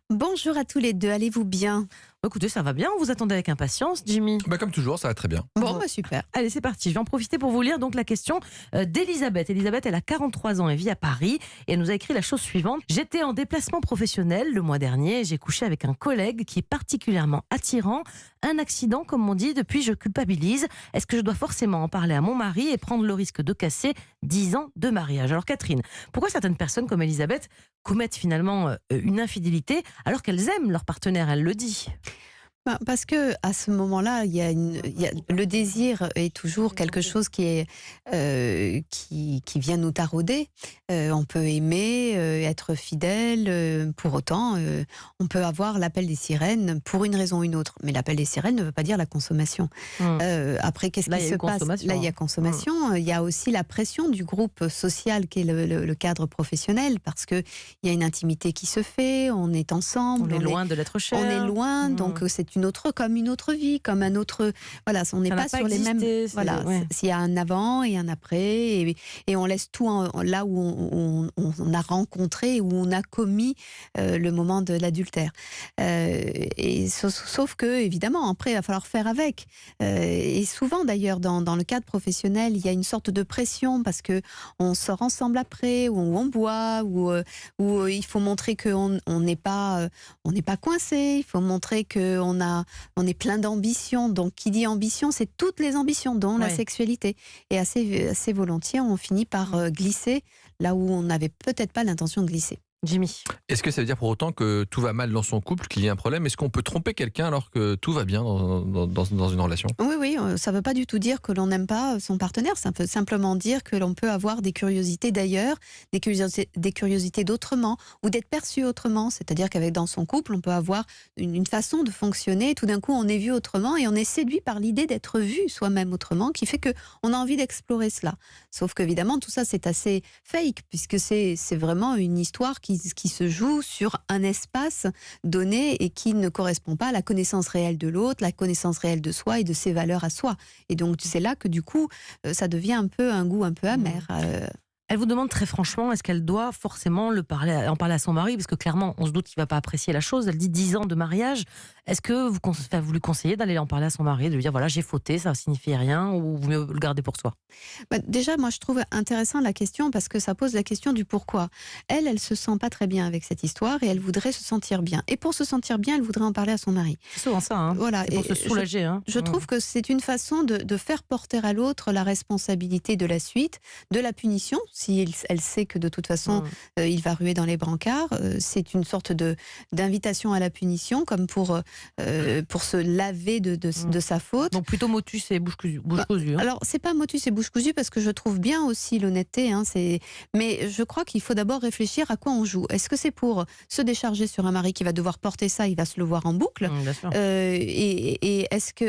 Bonjour à tous les deux, allez-vous bien? Écoutez, ça va bien, on vous attendait avec impatience, Jimmy. Comme toujours, ça va très bien. Bon, super. Allez, c'est parti. Je vais en profiter pour vous lire donc la question d'Elisabeth. Elisabeth, elle a 43 ans et vit à Paris. Et elle nous a écrit la chose suivante. J'étais en déplacement professionnel le mois dernier et j'ai couché avec un collègue qui est particulièrement attirant. Un accident, comme on dit, depuis je culpabilise. Est-ce que je dois forcément en parler à mon mari et prendre le risque de casser 10 ans de mariage? Alors Catherine, pourquoi certaines personnes comme Elisabeth commettent finalement une infidélité alors qu'elles aiment leur partenaire? Elle le dit. Parce que à ce moment-là, le désir est toujours quelque chose qui vient nous tarauder. On peut aimer, être fidèle, pour autant, on peut avoir l'appel des sirènes pour une raison ou une autre. Mais l'appel des sirènes ne veut pas dire la consommation. Après, qu'est-ce qui se passe? Là, il y a consommation. Il y a aussi la pression du groupe social qui est le cadre professionnel, parce que il y a une intimité qui se fait, on est ensemble, On est loin de l'être cher. on est loin, donc c'est comme une autre vie, comme un autre. Voilà, on n'est Ça pas n'a pas sur les mêmes. existé, Voilà, ouais. s'il y a un avant et un après, et on laisse tout là où on a rencontré, où on a commis le moment de l'adultère. Sauf que, évidemment, après, il va falloir faire avec. Et souvent, d'ailleurs, dans le cadre professionnel, il y a une sorte de pression parce que on sort ensemble après, ou on boit, ou il faut montrer qu'on n'est pas coincé. Il faut montrer on est plein d'ambition. Donc, qui dit ambition, c'est toutes les ambitions, dont la sexualité. Et assez volontiers, on finit par glisser là où on n'avait peut-être pas l'intention de glisser. Jimmy. Est-ce que ça veut dire pour autant que tout va mal dans son couple, qu'il y a un problème? Est-ce qu'on peut tromper quelqu'un alors que tout va bien dans une relation? Oui, ça ne veut pas du tout dire que l'on n'aime pas son partenaire. Ça veut simplement dire que l'on peut avoir des curiosités d'ailleurs, des curiosités d'autrement, ou d'être perçu autrement. C'est-à-dire qu'avec dans son couple, on peut avoir une façon de fonctionner. Et tout d'un coup, on est vu autrement et on est séduit par l'idée d'être vu soi-même autrement, qui fait qu'on a envie d'explorer cela. Sauf qu'évidemment, tout ça, c'est assez fake, puisque c'est vraiment une histoire qui se joue sur un espace donné et qui ne correspond pas à la connaissance réelle de l'autre, la connaissance réelle de soi et de ses valeurs à soi. Et donc, c'est là que du coup, ça devient un goût un peu amer. Elle vous demande très franchement, est-ce qu'elle doit forcément en parler à son mari? Parce que clairement, on se doute qu'il ne va pas apprécier la chose. Elle dit 10 ans de mariage. Est-ce que vous lui conseillez d'aller en parler à son mari, de lui dire voilà, j'ai fauté, ça ne signifie rien, ou vous mieux le garder pour soi? Déjà, moi, je trouve intéressant la question parce que ça pose la question du pourquoi. Elle se sent pas très bien avec cette histoire et elle voudrait se sentir bien. Et pour se sentir bien, elle voudrait en parler à son mari. C'est souvent ça, hein. Voilà. C'est pour se soulager. Je trouve que c'est une façon de faire porter à l'autre la responsabilité de la suite, de la punition, si elle sait que de toute façon, il va ruer dans les brancards. C'est une sorte d'invitation à la punition, comme pour se laver de sa faute. Donc plutôt motus et bouche cousue. Hein. Alors, c'est pas motus et bouche cousue, parce que je trouve bien aussi l'honnêteté. Mais je crois qu'il faut d'abord réfléchir à quoi on joue. Est-ce que c'est pour se décharger sur un mari qui va devoir porter ça, il va se le voir en boucle? Bien sûr.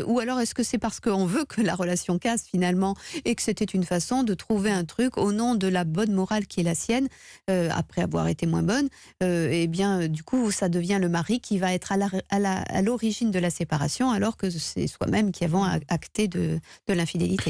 Ou alors est-ce que c'est parce qu'on veut que la relation casse finalement, et que c'était une façon de trouver un truc au nom de la bonne morale qui est la sienne, après avoir été moins bonne, et bien du coup ça devient le mari qui va être à l'origine de la séparation, alors que c'est soi-même qui avons acté de l'infidélité.